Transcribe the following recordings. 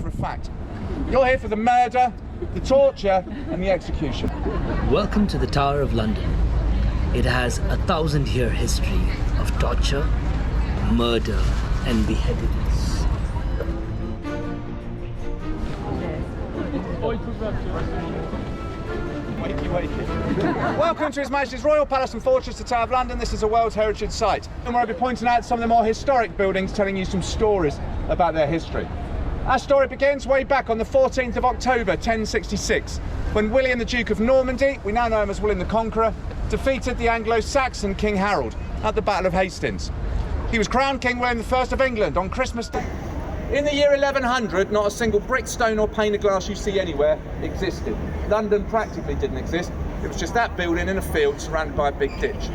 matter of fact. You're here for the murder, the torture, and the execution. Welcome to the Tower of London. It has 1,000-year history of torture, murder, and beheadings. Welcome to His Majesty's Royal Palace and Fortress, the Tower of London. This is a World Heritage Site, and where I'll be pointing out some of the more historic buildings, telling you some stories about their history. Our story begins way back on the 14th of October 1066, when William the Duke of Normandy, we now know him as William the Conqueror, defeated the Anglo-Saxon King Harold at the Battle of Hastings. He was crowned King William I of England on Christmas Day. In the year 1100, not a single brick, stone or pane of glass you see anywhere existed. London practically didn't exist. It was just that building in a field surrounded by a big ditch.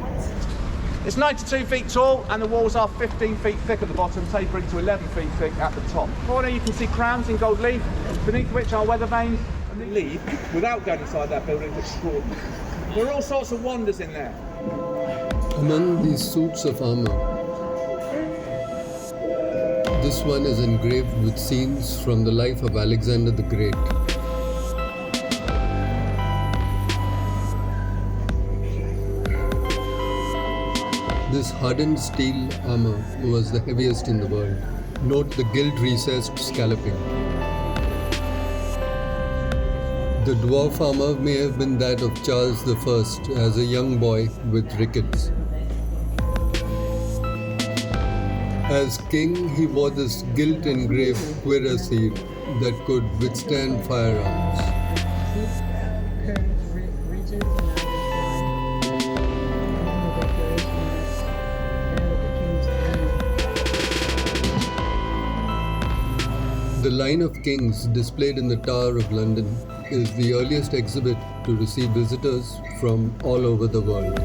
It's 92 feet tall and the walls are 15 feet thick at the bottom, tapering to 11 feet thick at the top. In the corner you can see crowns in gold leaf, beneath which are weather vanes. And the leave, without going inside that building, is extraordinary. There are all sorts of wonders in there. Among these suits of armour, this one is engraved with scenes from the life of Alexander the Great. This hardened steel armour was the heaviest in the world. Note the gilt-recessed scalloping. The dwarf armour may have been that of Charles I as a young boy with rickets. As king, he wore this gilt-engraved cuirassy that could withstand firearms. The line of kings displayed in the Tower of London is the earliest exhibit to receive visitors from all over the world.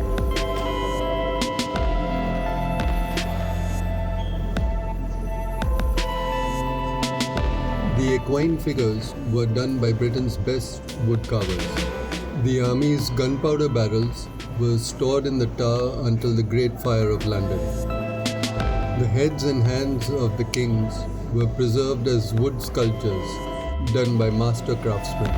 The equine figures were done by Britain's best woodcarvers. The army's gunpowder barrels were stored in the tower until the Great Fire of London. The heads and hands of the kings were preserved as wood sculptures done by master craftsmen.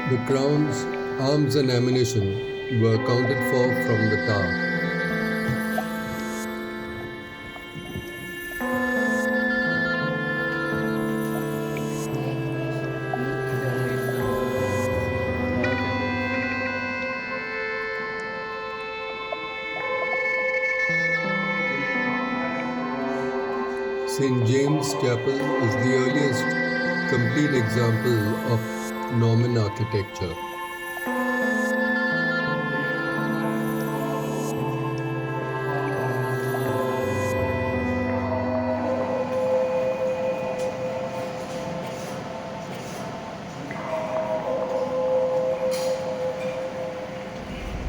The crowns, arms and ammunition were accounted for from the tower. St. James' Chapel is the earliest complete example of Norman architecture.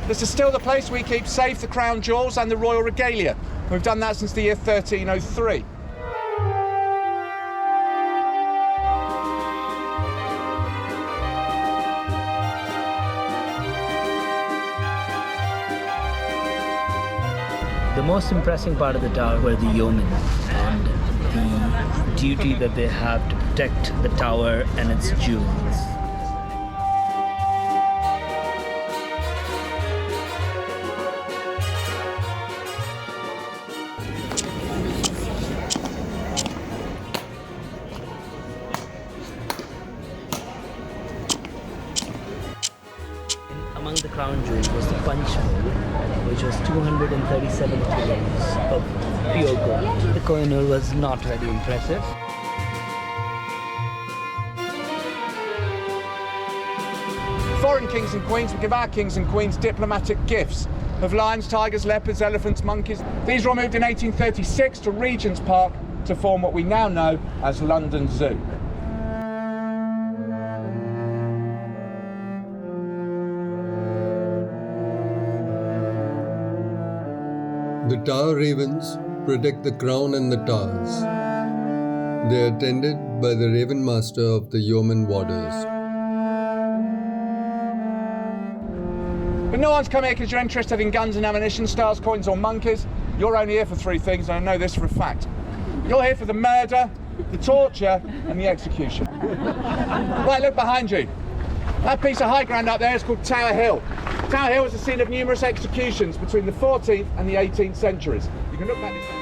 This is still the place we keep safe the crown jewels and the royal regalia. We've done that since the year 1303. The most impressive part of the tower were the yeomen and the duty that they have to protect the tower and its jewels. Among the crown jewels was the punch bowl, which was 237 kilos of pure gold. The Kohinoor was not very impressive. Foreign kings and queens would give our kings and queens diplomatic gifts of lions, tigers, leopards, elephants, monkeys. These were moved in 1836 to Regent's Park to form what we now know as London Zoo. The tower ravens protect the crown and the towers. They are tended by the Raven Master of the Yeoman Warders. But no one's come here because you're interested in guns and ammunition, stars, coins or monkeys. You're only here for three things, and I know this for a fact. You're here for the murder, the torture and the execution. Right, look behind you. That piece of high ground up there is called Tower Hill. Tower Hill was the scene of numerous executions between the 14th and the 18th centuries. You can look back this way.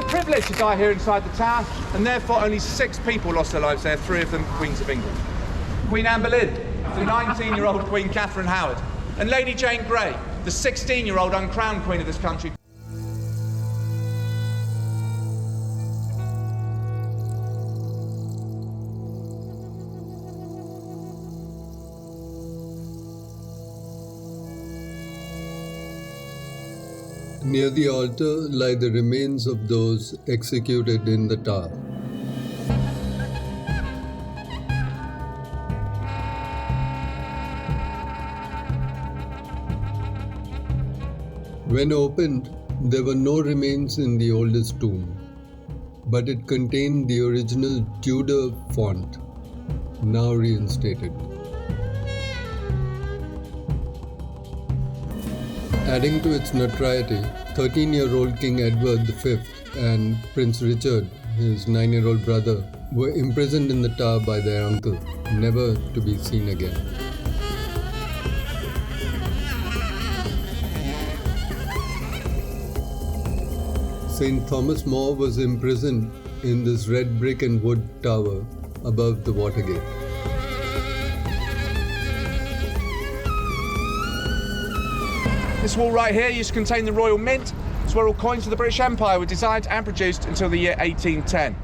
Privilege to die here inside the tower, and therefore only 6 people lost their lives there, 3 of them Queens of England. Queen Anne Boleyn, the 19-year-old Queen Catherine Howard, and Lady Jane Grey, the 16-year-old uncrowned Queen of this country. Near the altar lie the remains of those executed in the tower. When opened, there were no remains in the oldest tomb, but it contained the original Tudor font, now reinstated. Adding to its notoriety, 13-year-old King Edward V and Prince Richard, his 9-year-old brother, were imprisoned in the tower by their uncle, never to be seen again. St. Thomas More was imprisoned in this red brick and wood tower above the Watergate. This wall right here used to contain the Royal Mint. It's where all coins of the British Empire were designed and produced until the year 1810.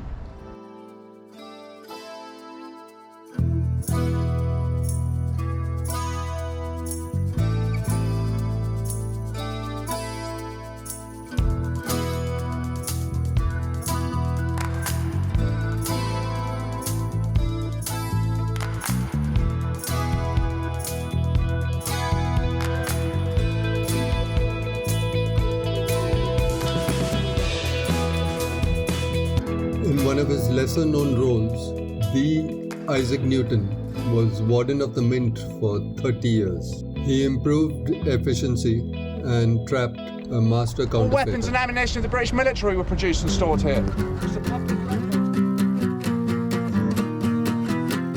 In one of his lesser-known roles, the Isaac Newton was Warden of the Mint for 30 years. He improved efficiency and trapped a master All counterfeiter. weapons and ammunition of the British military were produced and stored here.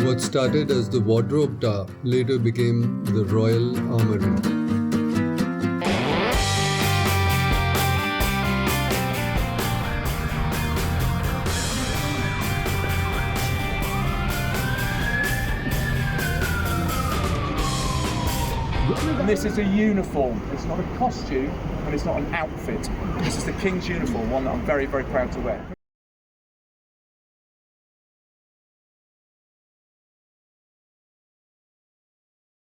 What started as the Wardrobe Tower later became the Royal Armoury. And this is a uniform. It's not a costume and it's not an outfit. This is the King's uniform, one that I'm very, very proud to wear.